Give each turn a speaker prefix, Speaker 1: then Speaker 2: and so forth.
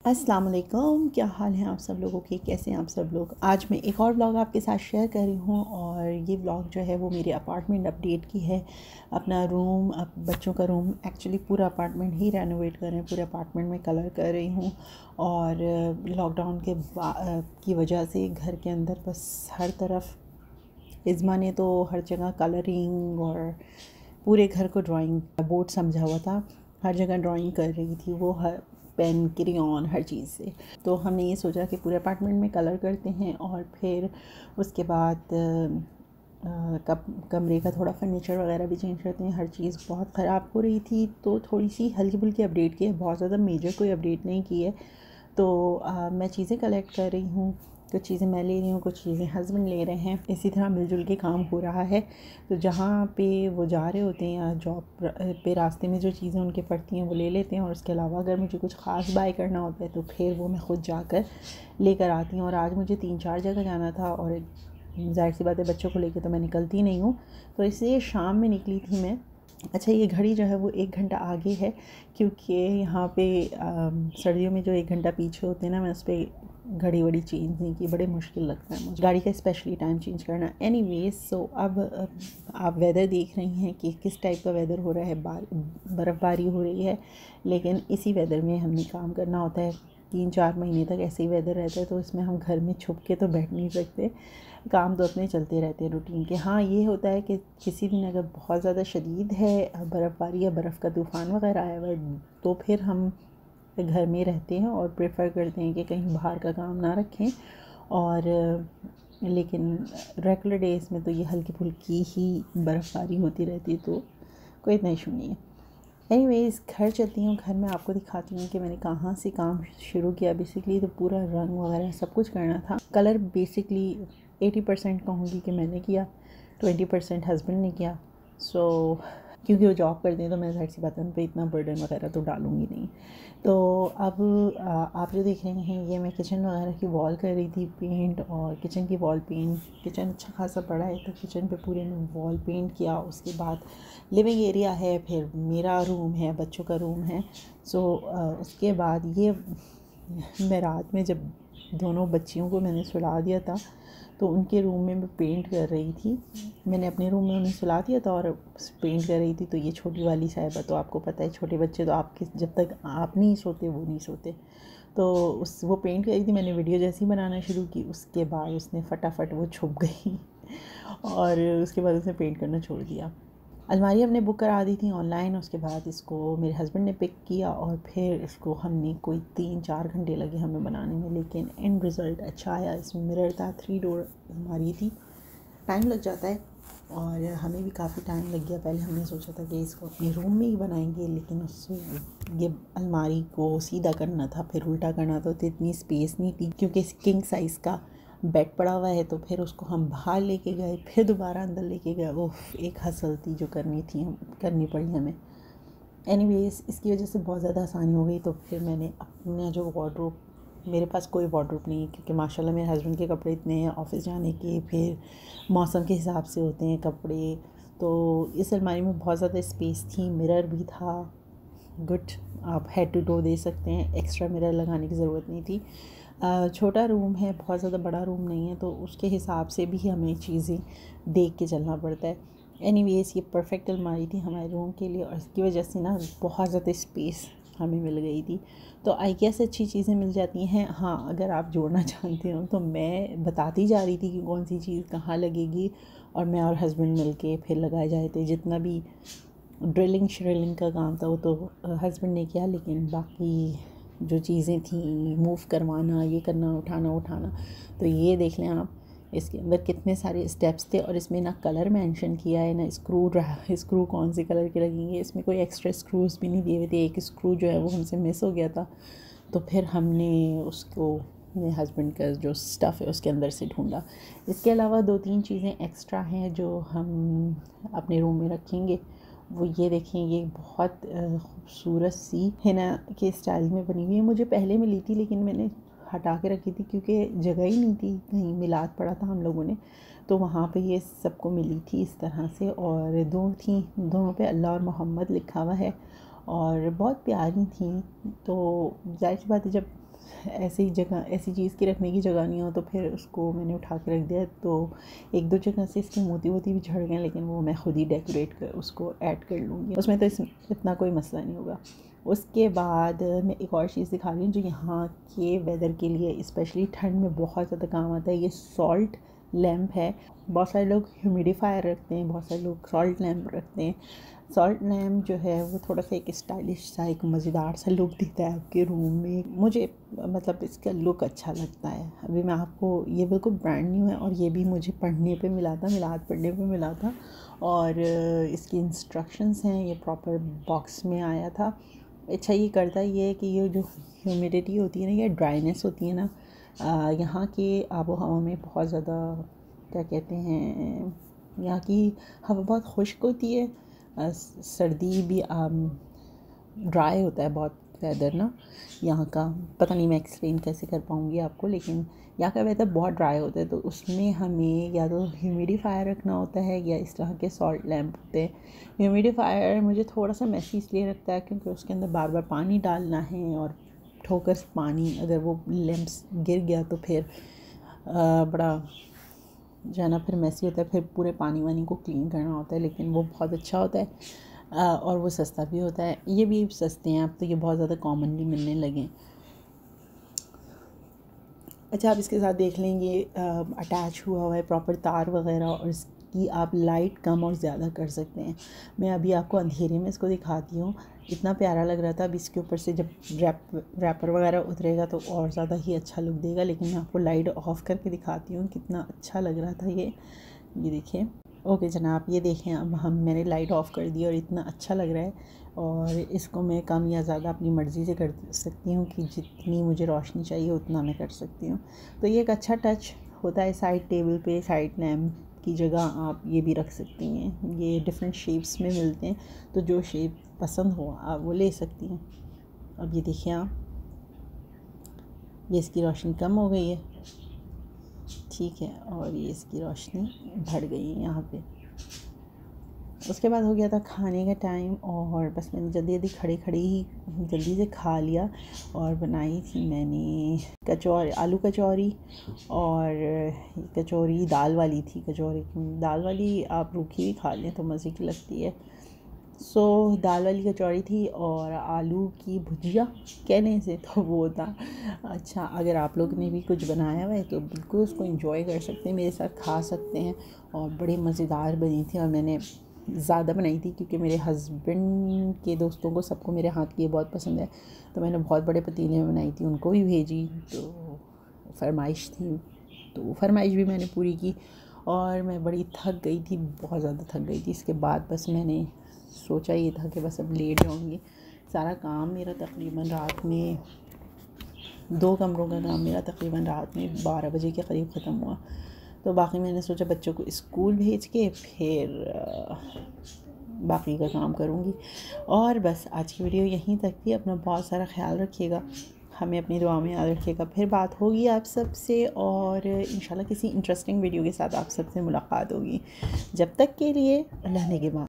Speaker 1: अस्सलाम वालेकुम, क्या हाल है आप सब लोगों के, कैसे हैं आप सब लोग। आज मैं एक और व्लॉग आपके साथ शेयर कर रही हूँ और ये व्लॉग जो है वो मेरे अपार्टमेंट अपडेट की है। अपना रूम, अब बच्चों का रूम, एक्चुअली पूरा अपार्टमेंट ही रेनोवेट कर रहे हैं, पूरे अपार्टमेंट में कलर कर रही हूँ। और लॉकडाउन की वजह से घर के अंदर बस हर तरफ इज़्मा ने तो हर जगह कलरिंग और पूरे घर को ड्राइंग बोर्ड समझा हुआ था, हर जगह ड्राइंग कर रही थी वो, हर पेन क्रेयॉन हर चीज़ से। तो हमने ये सोचा कि पूरे अपार्टमेंट में कलर करते हैं और फिर उसके बाद कमरे का थोड़ा फर्नीचर वगैरह भी चेंज करते हैं। हर चीज़ बहुत ख़राब हो रही थी तो थोड़ी सी हल्की फुल्की अपडेट की है, बहुत ज़्यादा मेजर कोई अपडेट नहीं की है। तो मैं चीज़ें कलेक्ट कर रही हूँ, कुछ चीज़ें मैं ले रही हूँ, कुछ चीज़ें हस्बैंड ले रहे हैं। इसी तरह मिलजुल के काम हो रहा है। तो जहाँ पे वो जा रहे होते हैं या जॉब पे रास्ते में जो चीज़ें उनके पड़ती हैं वो ले लेते हैं, और उसके अलावा अगर मुझे कुछ ख़ास बाय करना होता है तो फिर वो मैं ख़ुद जाकर लेकर आती हूँ। और आज मुझे 3-4 जगह जाना था और ज़ाहिर सी बात है बच्चों को लेकर तो मैं निकलती नहीं हूँ, तो इसलिए शाम में निकली थी मैं। अच्छा, ये घड़ी जो है वो 1 घंटा आगे है क्योंकि यहाँ पे सर्दियों में जो 1 घंटा पीछे होते हैं ना, मैं उस पर घड़ी वड़ी चेंज नहीं की, बड़े मुश्किल लगता है मुझे गाड़ी का स्पेशली टाइम चेंज करना। एनीवेज, सो अब आप वेदर देख रही हैं कि किस टाइप का वेदर हो रहा है, बर्फ़बारी हो रही है, लेकिन इसी वेदर में हमने काम करना होता है। 3-4 महीने तक ऐसे ही वेदर रहता है, तो इसमें हम घर में छुप के तो बैठ नहीं सकते, काम तो अपने चलते रहते हैं रूटीन के। हाँ, ये होता है कि किसी दिन अगर बहुत ज़्यादा शदीद है बर्फ़बारी या बर्फ़ का तूफ़ान वगैरह आया हुआ है तो फिर हम घर में रहते हैं और प्रेफर करते हैं कि कहीं बाहर का काम ना रखें। और लेकिन रेगुलर डेज़ में तो ये हल्की फुल्की ही बर्फ़बारी होती रहती है, तो कोई इतना इशू नहीं है। एनीवेज़, घर चलती हूँ, घर में आपको दिखाती हूँ कि मैंने कहाँ से काम शुरू किया। बेसिकली तो पूरा रंग वगैरह सब कुछ करना था। कलर बेसिकली 80% कहूँगी कि मैंने किया, 20% हस्बैंड ने किया। सो क्योंकि वो जॉब करते हैं तो मैं ज़ाहिर सी बात है उन पर इतना बर्डन वगैरह तो डालूँगी नहीं। तो अब आप जो देख रहे हैं ये मैं किचन वगैरह की वॉल कर रही थी पेंट, और किचन की वॉल पेंट, किचन अच्छा खासा बड़ा है तो किचन पे पूरे में वॉल पेंट किया। उसके बाद लिविंग एरिया है, फिर मेरा रूम है, बच्चों का रूम है। सो उसके बाद ये मैं रात में जब दोनों बच्चियों को मैंने सुला दिया था तो उनके रूम में मैं पेंट कर रही थी। मैंने अपने रूम में उन्हें सुला दिया था और पेंट कर रही थी। तो ये छोटी वाली साहिबा, तो आपको पता है छोटे बच्चे तो आपके जब तक आप नहीं सोते वो नहीं सोते, तो वो पेंट कर रही थी। मैंने वीडियो जैसी बनाना शुरू की, उसके बाद उसने फटाफट वो छुप गई और उसके बाद उसने पेंट करना छोड़ दिया। अलमारी हमने बुक करा दी थी ऑनलाइन, उसके बाद इसको मेरे हस्बैंड ने पिक किया और फिर इसको हमने कोई 3-4 घंटे लगे हमें बनाने में, लेकिन एंड रिज़ल्ट अच्छा आया। इसमें मिरर था, 3 डोर अलमारी थी। टाइम लग जाता है और हमें भी काफ़ी टाइम लग गया। पहले हमने सोचा था कि इसको अपने रूम में ही बनाएंगे, लेकिन उससे ये अलमारी को सीधा करना था, फिर उल्टा करना था, तो इतनी स्पेस नहीं थी क्योंकि किंग साइज़ का बेड पड़ा हुआ है। तो फिर उसको हम बाहर लेके गए, फिर दोबारा अंदर लेके गए। ओह, एक हसल थी जो करनी पड़ी हमें। एनीवेज, इसकी वजह से बहुत ज़्यादा आसानी हो गई। तो फिर मैंने अपना जो वार्डरोब, मेरे पास कोई वार्डरोब नहीं है क्योंकि माशाल्लाह मेरे हस्बैंड के कपड़े इतने हैं ऑफ़िस जाने के, फिर मौसम के हिसाब से होते हैं कपड़े। तो इस अलमारी में बहुत ज़्यादा स्पेस थी, मिरर भी था। गुड, आप हेड टू टो दे सकते हैं, एक्स्ट्रा मिरर लगाने की ज़रूरत नहीं थी। छोटा रूम है, बहुत ज़्यादा बड़ा रूम नहीं है, तो उसके हिसाब से भी हमें चीज़ें देख के चलना पड़ता है। एनीवेज़, ये परफेक्ट अलमारी थी हमारे रूम के लिए और इसकी वजह से ना बहुत ज़्यादा स्पेस हमें मिल गई थी। तो IKEA से अच्छी चीज़ें मिल जाती हैं। हाँ, अगर आप जोड़ना चाहते हो तो मैं बताती जा रही थी कि कौन सी चीज़ कहाँ लगेगी, और मैं और हस्बैंड मिल के फिर लगाए जाए थे। जितना भी ड्रिलिंग श्रिलिंग का काम था वो तो हस्बैंड ने किया, लेकिन बाकी जो चीज़ें थी, मूव करवाना, ये करना, उठाना, तो ये देख लें आप इसके अंदर कितने सारे स्टेप्स थे। और इसमें ना कलर मेंशन किया है ना स्क्रू कौन से कलर के लगेंगे। इसमें कोई एक्स्ट्रा स्क्रूज़ भी नहीं दिए हुए थे, एक स्क्रू जो है वो हमसे मिस हो गया था, तो फिर हमने उसको मेरे हस्बैंड का जो स्टफ़ है उसके अंदर से ढूंढा। इसके अलावा 2-3 चीज़ें एक्स्ट्रा हैं जो हम अपने रूम में रखेंगे। वो ये देखें, ये बहुत खूबसूरत सी हिना के स्टाइल में बनी हुई है। मुझे पहले मिली थी लेकिन मैंने हटा के रखी थी क्योंकि जगह ही नहीं थी, कहीं मिलाद पड़ा था हम लोगों ने, तो वहाँ पे ये सबको मिली थी इस तरह से। और 2 थी, दोनों पे अल्लाह और मोहम्मद लिखा हुआ है और बहुत प्यारी थी। तो ज़ाहिर सी बात है जब ऐसी जगह, ऐसी चीज़ की रखने की जगह नहीं हो तो फिर उसको मैंने उठा के रख दिया। तो एक दो जगह से इसके मोती वोती भी झड़ गए, लेकिन वो मैं खुद ही डेकोरेट कर उसको ऐड कर लूँगी, उसमें तो इतना कोई मसला नहीं होगा। उसके बाद मैं एक और चीज़ दिखा रही हूँ जो यहाँ के वेदर के लिए स्पेशली ठंड में बहुत ज़्यादा काम आता है। ये सॉल्ट लैम्प है। बहुत सारे लोग ह्यूमिडिफायर रखते हैं, बहुत सारे लोग सॉल्ट लैम्प रखते हैं। सॉल्ट लैम्प जो है वो थोड़ा सा एक स्टाइलिश सा, एक मज़ेदार सा लुक देता है आपके रूम में। मुझे मतलब इसका लुक अच्छा लगता है। अभी मैं आपको, ये बिल्कुल ब्रांड न्यू है और ये भी मुझे पढ़ने पे मिला था, मिलाद पढ़ने पे मिला था। और इसकी इंस्ट्रक्शंस हैं, ये प्रॉपर बॉक्स में आया था। अच्छा ये करता ये है कि ये जो ह्यूमिडिटी होती है ना, ये ड्राइनेस होती है ना, यहाँ के आबो हवा में बहुत ज़्यादा, क्या कहते हैं, यहाँ की हवा बहुत खुश्क होती है। सर्दी भी ड्राई होता है बहुत वेदर ना यहाँ का। पता नहीं मैं एक्सप्लेन कैसे कर पाऊँगी आपको, लेकिन यहाँ का वेदर बहुत ड्राई होता है। तो उसमें हमें या तो ह्यूमिडिफायर रखना होता है या इस तरह के सॉल्ट लैम्प होते हैं। ह्यूमिडिफायर मुझे थोड़ा सा मैसी इसलिए लगता है क्योंकि उसके अंदर बार बार पानी डालना है, और ठोकर पानी अगर वो लैम्प्स गिर गया तो फिर बड़ा जो है ना, फिर मैसी होता है, फिर पूरे पानी वानी को क्लीन करना होता है। लेकिन वो बहुत अच्छा होता है और वो सस्ता भी होता है। ये भी सस्ते हैं अब तो, ये बहुत ज़्यादा कॉमनली मिलने लगे। अच्छा, आप इसके साथ देख लेंगे अटैच हुआ है प्रॉपर तार वगैरह, और इसकी आप लाइट कम और ज़्यादा कर सकते हैं। मैं अभी आपको अंधेरे में इसको दिखाती हूँ, इतना प्यारा लग रहा था। अब इसके ऊपर से जब रैपर वगैरह उतरेगा तो और ज़्यादा ही अच्छा लुक देगा। लेकिन मैं आपको लाइट ऑफ़ करके दिखाती हूँ कितना अच्छा लग रहा था ये देखिए। ओके जनाब, ये देखें अब मैंने लाइट ऑफ़ कर दी और इतना अच्छा लग रहा है। और इसको मैं कम या ज़्यादा अपनी मर्ज़ी से कर सकती हूँ कि जितनी मुझे रोशनी चाहिए उतना मैं कर सकती हूँ। तो ये एक अच्छा टच होता है। साइड टेबल पे साइड लैम्प की जगह आप ये भी रख सकती हैं। ये डिफरेंट शेप्स में मिलते हैं, तो जो शेप पसंद हो आप वो ले सकती हैं। अब ये देखिए आप, ये इसकी रोशनी कम हो गई है, ठीक है, और ये इसकी रोशनी बढ़ गई है यहाँ पे। उसके बाद हो गया था खाने का टाइम, और बस मैंने जल्दी जल्दी खड़े ही जल्दी से खा लिया। और बनाई थी मैंने कचौरी, आलू कचौरी, और कचौरी दाल वाली थी। कचौरी दाल वाली आप रूखी भी खा लें तो मज़े की लगती है। सो दाल वाली कचौरी थी, और आलू की भुजिया कहने से तो वो था। अच्छा, अगर आप लोग ने भी कुछ बनाया हुआ है तो बिल्कुल उसको एंजॉय कर सकते हैं, मेरे साथ खा सकते हैं। और बड़ी मज़ेदार बनी थी, और मैंने ज़्यादा बनाई थी क्योंकि मेरे हस्बैंड के दोस्तों को सबको मेरे हाथ की ये बहुत पसंद है। तो मैंने बहुत बड़े पतीले में बनाई थी, उनको भी भेजी। तो फरमाइश थी, तो फरमाइश भी मैंने पूरी की। और मैं बड़ी थक गई थी, बहुत ज़्यादा थक गई थी। इसके बाद बस मैंने सोचा ये था कि बस अब लेट जाऊँगी। सारा काम मेरा तकरीबन रात में, 2 कमरों का काम मेरा तकरीबन रात में 12 बजे के करीब ख़त्म हुआ। तो बाकी मैंने सोचा बच्चों को स्कूल भेज के फिर बाकी का काम करूँगी। और बस आज की वीडियो यहीं तक थी। अपना बहुत सारा ख्याल रखिएगा, हमें अपनी दुआ में याद रखिएगा। फिर बात होगी आप सबसे, और इंशाल्लाह किसी इंटरेस्टिंग वीडियो के साथ आप सबसे मुलाकात होगी। जब तक के लिए अल्लाह ने के बाद।